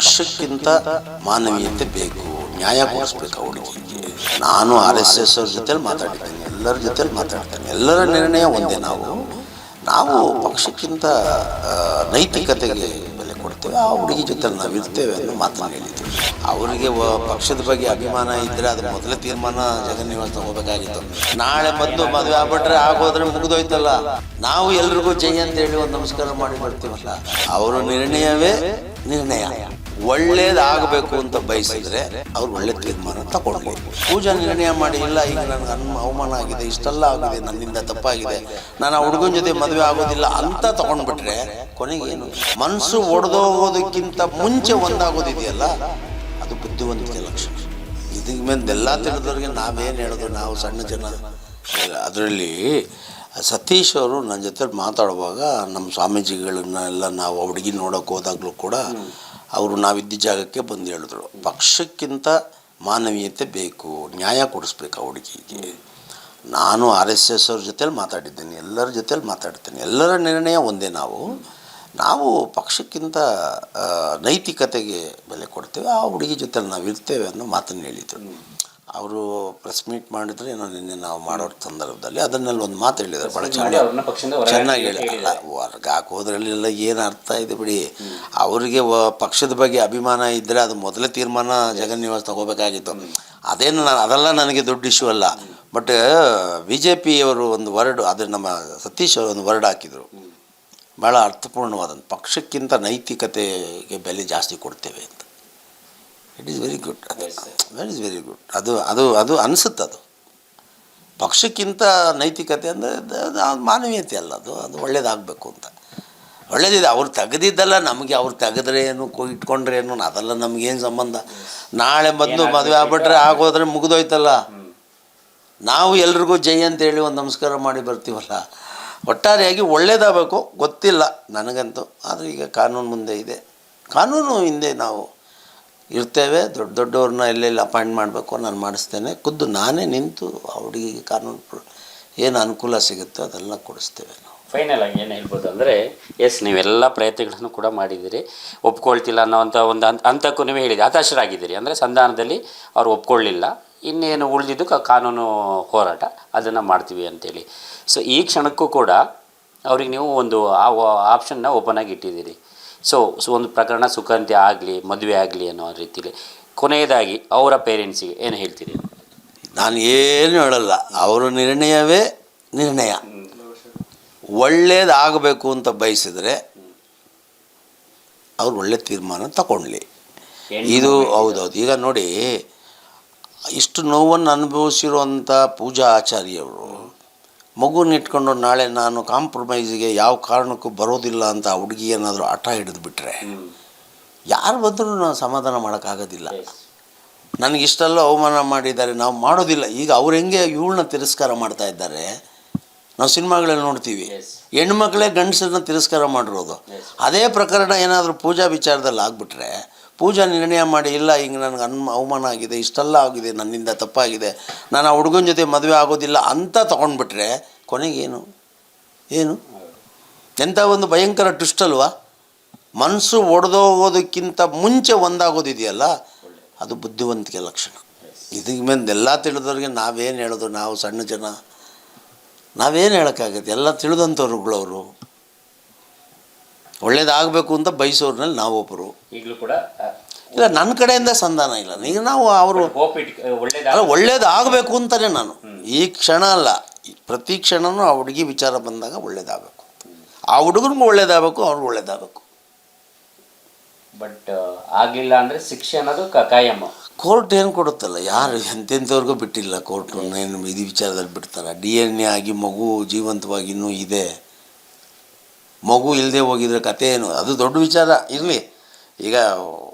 ಪಕ್ಷಕ್ಕಿಂತ ಮಾನವೀಯತೆ ಬೇಕು, ನ್ಯಾಯ ಕೊಡಿಸ್ಬೇಕು ಹುಡುಗಿಗೆ. ನಾನು RSS ಅವ್ರ ಜೊತೆಲಿ ಮಾತಾಡಿದ್ದೇನೆ, ಎಲ್ಲರ ಜೊತೆಲಿ ಮಾತಾಡ್ತೇನೆ, ಎಲ್ಲರ ನಿರ್ಣಯ ಒಂದೇ. ನಾವು ಪಕ್ಷಕ್ಕಿಂತ ನೈತಿಕತೆಗೆ ಬೆಲೆ ಕೊಡ್ತೇವೆ, ಆ ಹುಡುಗಿ ಜೊತೆ ನಾವು ಇರ್ತೇವೆ ಅನ್ನೋ ಮಾತನ್ನು ಹೇಳಿದ್ವಿ. ಅವರಿಗೆ ಪಕ್ಷದ ಬಗ್ಗೆ ಅಭಿಮಾನ ಇದ್ದರೆ ಅದು ಮೊದಲೇ ತೀರ್ಮಾನ ಜಗನ್ನಿವಾಸ ತಗೋಬೇಕಾಗಿತ್ತು. ನಾಳೆ ಬಂದು ಮದುವೆ ಆಗ್ಬಿಟ್ರೆ ಆಗೋದ್ರೆ ಮುಗಿದೋಯ್ತಲ್ಲ. ನಾವು ಎಲ್ರಿಗೂ ಜೈ ಅಂತೇಳಿ ಒಂದು ನಮಸ್ಕಾರ ಮಾಡಿ ಬರ್ತೀವಲ್ಲ, ಅವರ ನಿರ್ಣಯವೇ ನಿರ್ಣಯ. ಒಳ್ಳೇದಾಗಬೇಕು ಅಂತ ಬಯಸಿದ್ರೆ ಅವ್ರು ಒಳ್ಳೆ ತೀರ್ಮಾನ ತಗೊಂಡ್ಲಿ. ಪೂಜಾ ನಿರ್ಣಯ ಮಾಡಿ, ಇಲ್ಲ ಈಗ ನನಗೆ ಅವಮಾನ ಆಗಿದೆ, ಇಷ್ಟೆಲ್ಲ ಆಗಿದೆ, ನನ್ನಿಂದ ತಪ್ಪಾಗಿದೆ, ನಾನು ಆ ಹುಡುಗನ ಜೊತೆ ಮದುವೆ ಆಗೋದಿಲ್ಲ ಅಂತ ತಗೊಂಡ್ಬಿಟ್ರೆ ಕೊನೆಗೇನು? ಮನಸ್ಸು ಒಡೆದೋಗೋದಕ್ಕಿಂತ ಮುಂಚೆ ಒಂದಾಗೋದಿದೆಯಲ್ಲ, ಅದು ಬುದ್ಧಿವಂತಿಕೆ ಲಕ್ಷಣ. ಇದಕ್ಕೆ ಮೇಲೆಲ್ಲ ತಿಳಿದವ್ರಿಗೆ ನಾವೇನು ಹೇಳೋದು, ನಾವು ಸಣ್ಣ ಜನ. ಅದರಲ್ಲಿ ಸತೀಶ್ ಅವರು ನನ್ನ ಜೊತೆ ಮಾತಾಡುವಾಗ ನಮ್ಮ ಸ್ವಾಮೀಜಿಗಳನ್ನೆಲ್ಲ ನಾವು ಹುಡುಗಿ ನೋಡೋಕೆ ಹೋದಾಗಲೂ ಕೂಡ ಅವರು ನಾವಿದ್ದ ಜಾಗಕ್ಕೆ ಬಂದು ಹೇಳಿದ್ರು, ಪಕ್ಷಕ್ಕಿಂತ ಮಾನವೀಯತೆ ಬೇಕು, ನ್ಯಾಯ ಕೊಡಿಸ್ಬೇಕು ಆ ಹುಡುಗಿಗೆ. ನಾನು RSS ಅವ್ರ ಜೊತೆಲಿ ಮಾತಾಡಿದ್ದೇನೆ, ಎಲ್ಲರ ಜೊತೆಲಿ ಮಾತಾಡ್ತೇನೆ, ಎಲ್ಲರ ನಿರ್ಣಯ ಒಂದೇ. ನಾವು ಪಕ್ಷಕ್ಕಿಂತ ನೈತಿಕತೆಗೆ ಬೆಲೆ ಕೊಡ್ತೇವೆ, ಆ ಹುಡುಗಿ ಜೊತೆಲಿ ನಾವು ಇರ್ತೇವೆ ಅನ್ನೋ ಮಾತನ್ನು ಹೇಳಿದರು. ಅವರು ಪ್ರೆಸ್ ಮೀಟ್ ಮಾಡಿದ್ರೆ ಏನೋ ನಿನ್ನೆ ನಾವು ಮಾಡೋ ಸಂದರ್ಭದಲ್ಲಿ ಅದನ್ನೆಲ್ಲ ಒಂದು ಮಾತು ಹೇಳಿದ್ದಾರೆ, ಭಾಳ ಚೆನ್ನಾಗಿ ಹೇಳಿಲ್ಲ. ಹೊರ್ಗೆ ಹಾಕೋದ್ರಲ್ಲೆಲ್ಲ ಏನು ಅರ್ಥ ಇದೆ ಬಿಡಿ. ಅವರಿಗೆ ಪಕ್ಷದ ಬಗ್ಗೆ ಅಭಿಮಾನ ಇದ್ದರೆ ಅದು ಮೊದಲೇ ತೀರ್ಮಾನ ಜಗನ್ನಿವಾಸ ತಗೋಬೇಕಾಗಿತ್ತು. ಅದೆಲ್ಲ ನನಗೆ ದೊಡ್ಡ ಇಶ್ಯೂ ಅಲ್ಲ. ಬಟ್ BJP ಅವರು ಒಂದು ವರ್ಡ್, ಅದು ನಮ್ಮ ಸತೀಶ್ ಅವರು ಒಂದು ವರ್ಡ್ ಹಾಕಿದರು, ಭಾಳ ಅರ್ಥಪೂರ್ಣವಾದಂಥ, ಪಕ್ಷಕ್ಕಿಂತ ನೈತಿಕತೆಗೆ ಬೆಲೆ ಜಾಸ್ತಿ ಕೊಡ್ತೇವೆ ಅಂತ. It is very good, that is very good. ಅದು ಅನಿಸುತ್ತೆ. ಅದು ಪಕ್ಷಕ್ಕಿಂತ ನೈತಿಕತೆ ಅಂದರೆ ಮಾನವೀಯತೆ ಅಲ್ಲ, ಅದು ಒಳ್ಳೇದಾಗಬೇಕು ಅಂತ. ಒಳ್ಳೇದಿದೆ. ಅವ್ರು ತೆಗೆದಿದ್ದಲ್ಲ ನಮಗೆ, ಅವ್ರು ತೆಗೆದ್ರೆ ಏನು ಇಟ್ಕೊಂಡ್ರೆ ಏನು, ಅದೆಲ್ಲ ನಮಗೇನು ಸಂಬಂಧ. ನಾಳೆ ಬಂದು ಮದುವೆ ಆಗ್ಬಿಟ್ರೆ ಆಗೋದ್ರೆ ಮುಗಿದೋಯ್ತಲ್ಲ. ನಾವು ಎಲ್ರಿಗೂ ಜೈ ಅಂತೇಳಿ ಒಂದು ನಮಸ್ಕಾರ ಮಾಡಿ ಬರ್ತೀವಲ್ಲ. ಒಟ್ಟಾರೆಯಾಗಿ ಒಳ್ಳೇದಾಗಬೇಕು. ಗೊತ್ತಿಲ್ಲ ನನಗಂತೂ, ಆದರೆ ಈಗ ಕಾನೂನು ಮುಂದೆ ಇದೆ, ಕಾನೂನು ಹಿಂದೆ ನಾವು ಇರ್ತೇವೆ. ದೊಡ್ಡವ್ರನ್ನ ಎಲ್ಲೆಲ್ಲಿ ಅಪಾಯಿಂಟ್ ಮಾಡಬೇಕು ನಾನು ಮಾಡಿಸ್ತೇನೆ, ಖುದ್ದು ನಾನೇ ನಿಂತು ಆ ಹುಡುಗಿಗೆ ಕಾನೂನು ಏನು ಅನುಕೂಲ ಸಿಗುತ್ತೋ ಅದೆಲ್ಲ ಕೊಡಿಸ್ತೇವೆ ನಾವು. ಫೈನಲ್ ಆಗಿ ಏನು ಹೇಳ್ಬೋದು ಅಂದರೆ, ಎಸ್ ನೀವೆಲ್ಲ ಪ್ರಯತ್ನಗಳನ್ನು ಕೂಡ ಮಾಡಿದ್ದೀರಿ, ಒಪ್ಕೊಳ್ತಿಲ್ಲ ಅನ್ನೋವಂಥ ಒಂದು ಹಂತಕ್ಕೂ ನೀವೇ ಹೇಳಿದೆ, ಹತಾಶರಾಗಿದ್ದೀರಿ. ಅಂದರೆ ಸಂಧಾನದಲ್ಲಿ ಅವ್ರು ಒಪ್ಕೊಳ್ಳಿಲ್ಲ, ಇನ್ನೇನು ಉಳಿದಿದ್ದು ಕಾನೂನು ಹೋರಾಟ, ಅದನ್ನು ಮಾಡ್ತೀವಿ ಅಂತೇಳಿ. ಸೊ ಈ ಕ್ಷಣಕ್ಕೂ ಕೂಡ ಅವ್ರಿಗೆ ನೀವು ಒಂದು ಆ ಆಪ್ಷನ್ನ ಓಪನ್ ಆಗಿ ಇಟ್ಟಿದ್ದೀರಿ. ಸೊ ಒಂದು ಪ್ರಕರಣ ಸುಖಾಂತ್ಯ ಆಗಲಿ, ಮದುವೆ ಆಗಲಿ ಅನ್ನೋ ರೀತಿಲಿ ಕೊನೆಯದಾಗಿ ಅವರ ಪೇರೆಂಟ್ಸಿಗೆ ಏನು ಹೇಳ್ತೀರಿ? ನಾನು ಏನು ಹೇಳಲ್ಲ, ಅವರ ನಿರ್ಣಯವೇ ನಿರ್ಣಯ. ಒಳ್ಳೇದಾಗಬೇಕು ಅಂತ ಬಯಸಿದ್ರೆ ಅವ್ರು ಒಳ್ಳೆ ತೀರ್ಮಾನ ತಗೊಳ್ಳಿ. ಇದು ಹೌದೌದು. ಈಗ ನೋಡಿ, ಇಷ್ಟು ನೋವನ್ನು ಅನುಭವಿಸಿರುವಂಥ ಪೂಜಾ ಆಚಾರ್ಯವರು ಮಗುನ ಇಟ್ಕೊಂಡು ನಾಳೆ ನಾನು ಕಾಂಪ್ರಮೈಸಿಗೆ ಯಾವ ಕಾರಣಕ್ಕೂ ಬರೋದಿಲ್ಲ ಅಂತ ಆ ಹುಡುಗಿ ಏನಾದರೂ ಹಠ ಹಿಡಿದುಬಿಟ್ರೆ ಯಾರು ಬಂದರೂ ನಾವು ಸಮಾಧಾನ ಮಾಡೋಕ್ಕಾಗೋದಿಲ್ಲ. ನನಗಿಷ್ಟೆಲ್ಲ ಅವಮಾನ ಮಾಡಿದ್ದಾರೆ, ನಾವು ಮಾಡೋದಿಲ್ಲ. ಈಗ ಅವ್ರು ಹೆಂಗೆ ಇವಳನ್ನ ತಿರಸ್ಕಾರ ಮಾಡ್ತಾ ಇದ್ದಾರೆ, ನಾವು ಸಿನಿಮಾಗಳಲ್ಲಿ ನೋಡ್ತೀವಿ, ಹೆಣ್ಮಕ್ಳೇ ಗಂಡಸರನ್ನ ತಿರಸ್ಕಾರ ಮಾಡಿರೋದು. ಅದೇ ಪ್ರಕರಣ ಏನಾದರೂ ಪೂಜಾ ವಿಚಾರದಲ್ಲಿ ಆಗಿಬಿಟ್ರೆ, ಪೂಜಾ ನಿರ್ಣಯ ಮಾಡಿ, ಇಲ್ಲ ಹಿಂಗೆ ನನಗೆ ಅವಮಾನ ಆಗಿದೆ, ಇಷ್ಟೆಲ್ಲ ಆಗಿದೆ, ನನ್ನಿಂದ ತಪ್ಪಾಗಿದೆ, ನಾನು ಆ ಹುಡುಗನ ಜೊತೆ ಮದುವೆ ಆಗೋದಿಲ್ಲ ಅಂತ ತೊಗೊಂಡ್ಬಿಟ್ರೆ ಕೊನೆಗೇನು? ಏನು ಎಂಥ ಒಂದು ಭಯಂಕರ ಟ್ವಿಸ್ಟ್ ಅಲ್ವಾ? ಮನಸ್ಸು ಒಡೆದೋಗೋದಕ್ಕಿಂತ ಮುಂಚೆ ಒಂದಾಗೋದಿದೆಯಲ್ಲ, ಅದು ಬುದ್ಧಿವಂತಿಕೆ ಲಕ್ಷಣ. ಇದಕ್ಕೆ ಮೇಲೆ ಎಲ್ಲ ತಿಳಿದವ್ರಿಗೆ ನಾವೇನು ಹೇಳೋದು, ನಾವು ಸಣ್ಣ ಜನ, ನಾವೇನು ಹೇಳೋಕ್ಕಾಗತ್ತೆ? ಎಲ್ಲ ತಿಳಿದಂಥವ್ರುಗಳವರು, ಒಳ್ಳೇದಾಗಬೇಕು ಅಂತ ಬಯಸೋರ್ನಲ್ಲಿ ನಾವೊಬ್ಬರು. ಈಗಲೂ ಕೂಡ ಇಲ್ಲ, ನನ್ನ ಕಡೆಯಿಂದ ಸಂಧಾನ ಇಲ್ಲ. ಈಗ ನಾವು ಅವರು ಒಳ್ಳೇದಾಗಬೇಕು ಅಂತಲೇ ನಾನು ಈ ಕ್ಷಣ ಅಲ್ಲ, ಪ್ರತಿ ಕ್ಷಣವೂ ಆ ಹುಡುಗಿ ವಿಚಾರ ಬಂದಾಗ ಒಳ್ಳೇದಾಗಬೇಕು, ಆ ಹುಡುಗನಿಗೂ ಒಳ್ಳೇದಾಗಬೇಕು, ಅವ್ರಿಗೂ ಒಳ್ಳೇದಾಗಬೇಕು. ಬಟ್ ಆಗಲಿಲ್ಲ ಅಂದರೆ ಶಿಕ್ಷೆ ಅನ್ನೋದು ಕಾಯಮ್ಮ. ಕೋರ್ಟ್ ಏನು ಕೊಡುತ್ತಲ್ಲ, ಯಾರು ಎಂತೆಂಥವ್ರಿಗೂ ಬಿಟ್ಟಿಲ್ಲ ಕೋರ್ಟು. ಏನು ಇದು ವಿಚಾರದಲ್ಲಿ ಬಿಡ್ತಾರೆ? DNA ಆಗಿ ಮಗು ಜೀವಂತವಾಗಿ ಇನ್ನೂ ಇದೆ, ಮಗು ಇಲ್ಲದೆ ಹೋಗಿದ್ರೆ ಕತೆ ಏನು? ಅದು ದೊಡ್ಡ ವಿಚಾರ. ಇರಲಿ, ಈಗ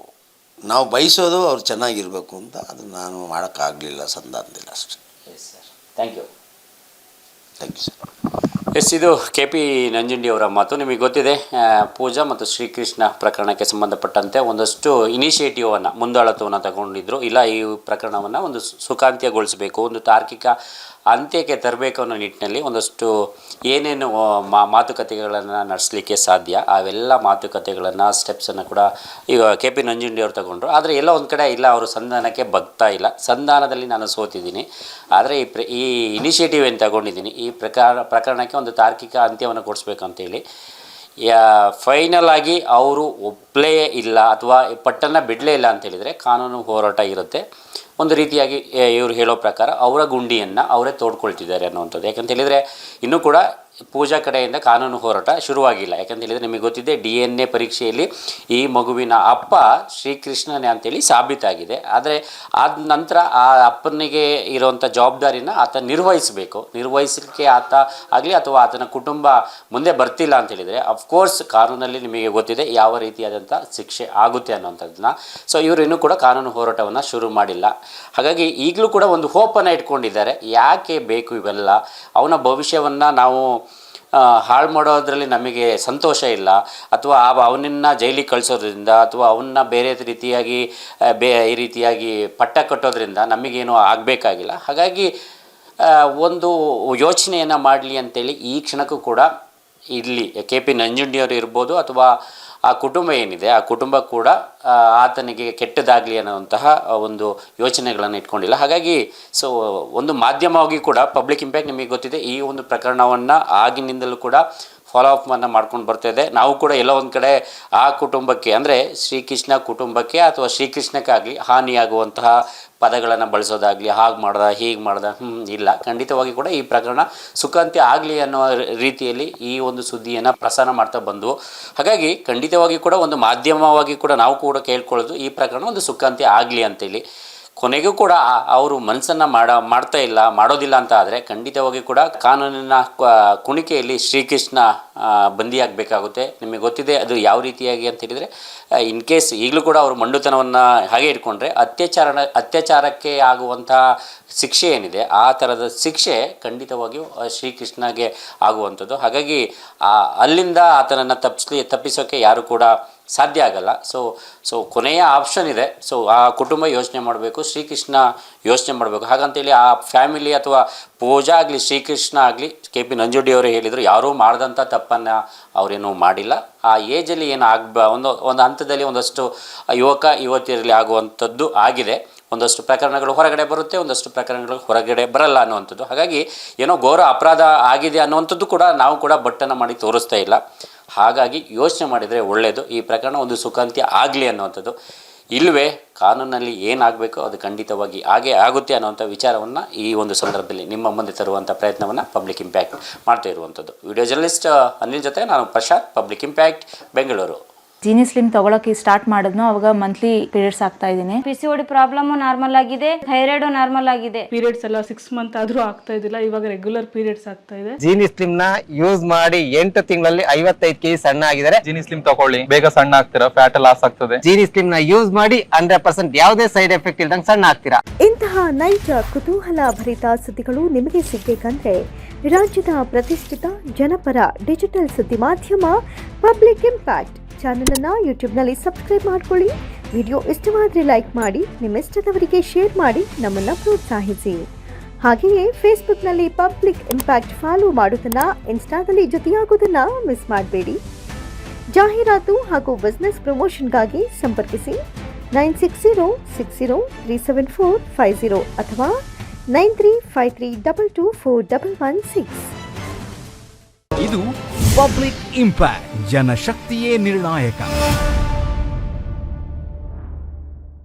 ನಾವು ಬಯಸೋದು ಅವ್ರು ಚೆನ್ನಾಗಿರಬೇಕು ಅಂತ, ಅದು ನಾನು ಮಾಡೋಕ್ಕಾಗಲಿಲ್ಲ ಸಂಧಾನದಲ್ಲಿ ಅಷ್ಟೇ. Yes sir, thank you. Thank you sir. Yes, ಇದು KP ನಂಜುಂಡಿ ಅವರ ಮಾತು. ನಿಮಗೆ ಗೊತ್ತಿದೆ, ಪೂಜಾ ಮತ್ತು ಶ್ರೀಕೃಷ್ಣ ಪ್ರಕರಣಕ್ಕೆ ಸಂಬಂಧಪಟ್ಟಂತೆ ಒಂದಷ್ಟು ಇನಿಷಿಯೇಟಿವನ್ನು, ಮುಂದಾಳತ್ವವನ್ನು ತಗೊಂಡಿದ್ದರು. ಇಲ್ಲ, ಈ ಪ್ರಕರಣವನ್ನು ಒಂದು ಸುಖಾಂತ್ಯಗೊಳಿಸಬೇಕು, ಒಂದು ತಾರ್ಕಿಕ ಅಂತ್ಯಕ್ಕೆ ತರಬೇಕು ಅನ್ನೋ ನಿಟ್ಟಿನಲ್ಲಿ ಒಂದಷ್ಟು ಏನೇನು ಮಾತುಕತೆಗಳನ್ನು ನಡೆಸಲಿಕ್ಕೆ ಸಾಧ್ಯ ಅವೆಲ್ಲ ಮಾತುಕತೆಗಳನ್ನು ಸ್ಟೆಪ್ಸನ್ನು ಕೂಡ ಈಗ ಕೆ ಪಿ ನಂಜುಂಡಿಯವರು ತಗೊಂಡ್ರು. ಆದರೆ ಎಲ್ಲ ಒಂದು ಕಡೆ ಇಲ್ಲ, ಅವರು ಸಂಧಾನಕ್ಕೆ ಬಗ್ತಾ ಇಲ್ಲ. ಸಂಧಾನದಲ್ಲಿ ನಾನು ಸೋತಿದ್ದೀನಿ, ಆದರೆ ಈ ಇನಿಷಿಯೇಟಿವ್ ಏನು ತಗೊಂಡಿದ್ದೀನಿ, ಈ ಪ್ರಕರಣಕ್ಕೆ ಒಂದು ತಾರ್ಕಿಕ ಅಂತ್ಯವನ್ನು ಕೊಡಿಸ್ಬೇಕು ಅಂತೇಳಿ ಫೈನಲ್ ಆಗಿ ಅವರು ಒಪ್ಪಲೇ ಇಲ್ಲ ಅಥವಾ ಪಟ್ಟನ್ನು ಬಿಡಲೇ ಇಲ್ಲ ಅಂತೇಳಿದರೆ ಕಾನೂನು ಹೋರಾಟ ಇರುತ್ತೆ. ಒಂದು ರೀತಿಯಾಗಿ ಇವರು ಹೇಳೋ ಪ್ರಕಾರ ಅವರ ಗುಂಡಿಯನ್ನು ಅವರೇ ತೋಡ್ಕೊಳ್ತಿದ್ದಾರೆ ಅನ್ನುವಂಥದ್ದು. ಯಾಕಂತ ಹೇಳಿದರೆ ಇನ್ನೂ ಕೂಡ ಪೂಜಾ ಕಡೆಯಿಂದ ಕಾನೂನು ಹೋರಾಟ ಶುರುವಾಗಿಲ್ಲ. ಯಾಕಂತ ಹೇಳಿದರೆ ನಿಮಗೆ ಗೊತ್ತಿದೆ, DNA ಪರೀಕ್ಷೆಯಲ್ಲಿ ಈ ಮಗುವಿನ ಅಪ್ಪ ಶ್ರೀಕೃಷ್ಣನೇ ಅಂತೇಳಿ ಸಾಬೀತಾಗಿದೆ. ಆದರೆ ಆದ ನಂತರ ಆ ಅಪ್ಪನಿಗೆ ಇರುವಂಥ ಜವಾಬ್ದಾರಿನ ಆತ ನಿರ್ವಹಿಸಲಿಕ್ಕೆ ಆತ ಆಗಲಿ ಅಥವಾ ಆತನ ಕುಟುಂಬ ಮುಂದೆ ಬರ್ತಿಲ್ಲ ಅಂತ ಹೇಳಿದರೆ ಅಫ್ಕೋರ್ಸ್ ಕಾನೂನಲ್ಲಿ ನಿಮಗೆ ಗೊತ್ತಿದೆ ಯಾವ ರೀತಿಯಾದಂಥ ಶಿಕ್ಷೆ ಆಗುತ್ತೆ ಅನ್ನೋಂಥದ್ದನ್ನ. ಸೊ ಇವರು ಇನ್ನೂ ಕೂಡ ಕಾನೂನು ಹೋರಾಟವನ್ನು ಶುರು ಮಾಡಿಲ್ಲ. ಹಾಗಾಗಿ ಈಗಲೂ ಕೂಡ ಒಂದು ಹೋಪನ್ನು ಇಟ್ಕೊಂಡಿದ್ದಾರೆ. ಯಾಕೆ ಬೇಕು ಇವೆಲ್ಲ, ಅವನ ಭವಿಷ್ಯವನ್ನು ನಾವು ಹಾಳು ಮಾಡೋದ್ರಲ್ಲಿ ನಮಗೆ ಸಂತೋಷ ಇಲ್ಲ, ಅಥವಾ ಅವನನ್ನು ಜೈಲಿಗೆ ಕಳಿಸೋದ್ರಿಂದ ಅಥವಾ ಅವನ್ನ ಬೇರೆ ರೀತಿಯಾಗಿ ಈ ರೀತಿಯಾಗಿ ಪಟ್ಟ ಕಟ್ಟೋದ್ರಿಂದ ನಮಗೇನು ಆಗಬೇಕಾಗಿಲ್ಲ. ಹಾಗಾಗಿ ಒಂದು ಯೋಚನೆಯನ್ನು ಮಾಡಲಿ ಅಂತೇಳಿ ಈ ಕ್ಷಣಕ್ಕೂ ಕೂಡ ಇಲ್ಲಿ ಕೆ ಪಿ ನಂಜುಂಡಿಯವರು ಇರ್ಬೋದು ಅಥವಾ ಆ ಕುಟುಂಬ ಏನಿದೆ ಆ ಕುಟುಂಬ ಕೂಡ ಆತನಿಗೆ ಕೆಟ್ಟದಾಗಲಿ ಅನ್ನೋಂತಹ ಒಂದು ಯೋಚನೆಗಳನ್ನು ಇಟ್ಕೊಂಡಿಲ್ಲ. ಹಾಗಾಗಿ ಸೊ ಒಂದು ಮಾಧ್ಯಮವಾಗಿ ಕೂಡ ಪಬ್ಲಿಕ್ ಇಂಪ್ಯಾಕ್ಟ್ ನಿಮಗೆ ಗೊತ್ತಿದೆ, ಈ ಒಂದು ಪ್ರಕರಣವನ್ನು ಆಗಿನಿಂದಲೂ ಕೂಡ ಫಾಲೋ ಅಪ್ವನ್ನು ಮಾಡ್ಕೊಂಡು ಬರ್ತಾಯಿದೆ. ನಾವು ಕೂಡ ಎಲ್ಲೋ ಒಂದು ಕಡೆ ಆ ಕುಟುಂಬಕ್ಕೆ ಅಂದರೆ ಶ್ರೀಕೃಷ್ಣ ಕುಟುಂಬಕ್ಕೆ ಅಥವಾ ಶ್ರೀಕೃಷ್ಣಕ್ಕಾಗಲಿ ಹಾನಿಯಾಗುವಂತಹ ಪದಗಳನ್ನು ಬಳಸೋದಾಗಲಿ, ಹಾಗೆ ಮಾಡ್ದ ಹೀಗೆ ಮಾಡ್ದ ಇಲ್ಲ, ಖಂಡಿತವಾಗಿ ಕೂಡ ಈ ಪ್ರಕರಣ ಸುಖಾಂತ್ಯ ಆಗಲಿ ಅನ್ನೋ ರೀತಿಯಲ್ಲಿ ಈ ಒಂದು ಸುದ್ದಿಯನ್ನು ಪ್ರಸಾರ ಮಾಡ್ತಾ ಬಂದು. ಹಾಗಾಗಿ ಖಂಡಿತವಾಗಿ ಕೂಡ ಒಂದು ಮಾಧ್ಯಮವಾಗಿ ಕೂಡ ನಾವು ಕೂಡ ಕೇಳ್ಕೊಳ್ಳೋದು ಈ ಪ್ರಕರಣ ಒಂದು ಸುಖಾಂತ್ಯ ಆಗಲಿ ಅಂತೇಳಿ. ಕೊನೆಗೂ ಕೂಡ ಅವರು ಮನಸ್ಸನ್ನು ಮಾಡೋದಿಲ್ಲ ಅಂತ ಆದರೆ ಖಂಡಿತವಾಗಿ ಕೂಡ ಕಾನೂನಿನ ಕುಣಿಕೆಯಲ್ಲಿ ಶ್ರೀಕೃಷ್ಣ ಬಂದಿಯಾಗಬೇಕಾಗುತ್ತೆ. ನಿಮಗೆ ಗೊತ್ತಿದೆ ಅದು ಯಾವ ರೀತಿಯಾಗಿ ಅಂತ ಹೇಳಿದರೆ, ಇನ್ ಕೇಸ್ ಈಗಲೂ ಕೂಡ ಅವರು ಮಂಡುತನವನ್ನು ಹಾಗೆ ಇಟ್ಕೊಂಡ್ರೆ ಅತ್ಯಾಚಾರಕ್ಕೆ ಆಗುವಂಥ ಶಿಕ್ಷೆ ಏನಿದೆ ಆ ಥರದ ಶಿಕ್ಷೆ ಖಂಡಿತವಾಗಿಯೂ ಶ್ರೀಕೃಷ್ಣಗೆ ಆಗುವಂಥದ್ದು. ಹಾಗಾಗಿ ಅಲ್ಲಿಂದ ಆತನನ್ನು ತಪ್ಪಿಸೋಕ್ಕೆ ಯಾರು ಕೂಡ ಸಾಧ್ಯ ಆಗಲ್ಲ. ಸೊ ಕೊನೆಯ ಆಪ್ಷನ್ ಇದೆ. ಸೊ ಆ ಕುಟುಂಬ ಯೋಚನೆ ಮಾಡಬೇಕು, ಶ್ರೀಕೃಷ್ಣ ಯೋಚನೆ ಮಾಡಬೇಕು. ಹಾಗಂತೇಳಿ ಆ ಫ್ಯಾಮಿಲಿ ಅಥವಾ ಪೂಜಾ ಆಗಲಿ ಶ್ರೀಕೃಷ್ಣ ಆಗಲಿ ಕೆ ಪಿ ನಂಜುಂಡಿಯವರು ಹೇಳಿದರು ಯಾರೂ ಮಾಡಿದಂಥ ತಪ್ಪನ್ನು ಅವರೇನೂ ಮಾಡಿಲ್ಲ. ಆ ಏಜಲ್ಲಿ ಏನು ಒಂದು ಹಂತದಲ್ಲಿ ಒಂದಷ್ಟು ಯುವತಿಯರಲ್ಲಿ ಆಗುವಂಥದ್ದು ಆಗಿದೆ. ಒಂದಷ್ಟು ಪ್ರಕರಣಗಳು ಹೊರಗಡೆ ಬರುತ್ತೆ, ಒಂದಷ್ಟು ಪ್ರಕರಣಗಳು ಹೊರಗಡೆ ಬರಲ್ಲ ಅನ್ನುವಂಥದ್ದು. ಹಾಗಾಗಿ ಏನೋ ಘೋರ ಅಪರಾಧ ಆಗಿದೆ ಅನ್ನುವಂಥದ್ದು ಕೂಡ ನಾವು ಕೂಡ ಬಟ್ಟನ್ನು ಮಾಡಿ ತೋರಿಸ್ತಾ ಇಲ್ಲ. ಹಾಗಾಗಿ ಯೋಚನೆ ಮಾಡಿದರೆ ಒಳ್ಳೆಯದು, ಈ ಪ್ರಕರಣ ಒಂದು ಸುಖಾಂತ್ಯ ಆಗಲಿ ಅನ್ನುವಂಥದ್ದು. ಇಲ್ಲವೇ ಕಾನೂನಲ್ಲಿ ಏನಾಗಬೇಕೋ ಅದು ಖಂಡಿತವಾಗಿ ಹಾಗೇ ಆಗುತ್ತೆ ಅನ್ನೋಂಥ ವಿಚಾರವನ್ನು ಈ ಒಂದು ಸಂದರ್ಭದಲ್ಲಿ ನಿಮ್ಮ ಮುಂದೆ ತರುವಂಥ ಪ್ರಯತ್ನವನ್ನು ಪಬ್ಲಿಕ್ ಇಂಪ್ಯಾಕ್ಟ್ ಮಾಡ್ತಾ ಇರುವಂಥದ್ದು. ವಿಡಿಯೋ ಜರ್ನಲಿಸ್ಟ್ ಅನಿಲ್ ಜೊತೆ ನಾನು Prashant, public impact, Bengaluru. Jeeni slim ತಗೊಳಕ್ಕೆ ಸ್ಟಾರ್ಟ್ ಮಾಡಿದ್ನೋ ಅವಾಗ ಮಂತ್ಲಿ ಪೀರಿಯಡ್ಸ್ ಆಗ್ತಾ ಇದ್ದೀನಿ. PCOD ಪ್ರಾಬ್ಲಮ್ ನಾರ್ಮಲ್ ಆಗಿದೆ, ಥೈರಾಯ್ಡ್ ನಾರ್ಮಲ್ ಆಗಿದೆ. ಪೀರಿಯಡ್ಸ್ ಎಲ್ಲ 6 ಮಂತ್ ಆದ್ರೂ ಆಗ್ತಾ ಇದ್ದಿಲ್ಲ, ಇವಾಗ ರೆಗ್ಯುಲರ್ ಪೀರಿಯಡ್ಸ್ ಆಗ್ತಾ ಇದೆ. ಜೀನಿ ಸ್ಲಿಮ್ ನ ಯೂಸ್ ಮಾಡಿ 8 ತಿಂಗಳಲ್ಲಿ 55 kg ಸಣ್ಣ ಆಗಿದ್ದಾರೆ. ಜೀನಿ ಸ್ಲಿಮ್ ತಗೊಳ್ಳಿ, ಬೇಗ ಸಣ್ಣ ಆಗ್ತೀರಾ, ಫ್ಯಾಟ್ ಲಾಸ್ ಆಗ್ತದೆ. ಜೀನಿ ಸ್ಲಿಮ್ ನ ಯೂಸ್ ಮಾಡಿ 100% ಯಾವುದೇ ಸೈಡ್ ಎಫೆಕ್ಟ್ ಇಲ್ದಂಗೆ ಸಣ್ಣ ಆಗ್ತೀರಾ. ಇಂತಹ ನೈಜ ಕುತೂಹಲ ಭರಿತ ಸುದ್ದಿಗಳು ನಿಮಗೆ ಸಿಗಬೇಕಂದ್ರೆ ರಾಜ್ಯದ ಪ್ರತಿಷ್ಠಿತ ಜನಪರ ಡಿಜಿಟಲ್ ಸುದ್ದಿ ಮಾಧ್ಯಮ ಪಬ್ಲಿಕ್ ಇಂಪ್ಯಾಕ್ಟ್ ಚಾನೆಲ್ ಅನ್ನ ಯೂಟ್ಯೂಬ್ನಲ್ಲಿ ಸಬ್ಸ್ಕ್ರೈಬ್ ಮಾಡ್ಕೊಳ್ಳಿ. ವಿಡಿಯೋ ಇಷ್ಟವಾದರೆ ಲೈಕ್ ಮಾಡಿ, ನಿಮ್ಮ ಇಷ್ಟದವರಿಗೆ ಶೇರ್ ಮಾಡಿ ನಮ್ಮನ್ನ ಪ್ರೋತ್ಸಾಹಿಸಿ. ಹಾಗೆಯೇ ಫೇಸ್ಬುಕ್ನಲ್ಲಿ ಪಬ್ಲಿಕ್ ಇಂಪ್ಯಾಕ್ಟ್ ಫಾಲೋ ಮಾಡೋದನ್ನ, ಇನ್ಸ್ಟಾದಲ್ಲಿ ಜೊತೆಯಾಗೋದನ್ನ ಮಿಸ್ ಮಾಡಬೇಡಿ. ಜಾಹೀರಾತು ಹಾಗೂ ಬಿಸ್ನೆಸ್ ಪ್ರಮೋಷನ್ಗಾಗಿ ಸಂಪರ್ಕಿಸಿ 9606037450 ಅಥವಾ 9353224116. ಇದು ಪಬ್ಲಿಕ್ ಇಂಪ್ಯಾಕ್ಟ್, ಜನಶಕ್ತಿಯೇ ನಿರ್ಣಾಯಕ.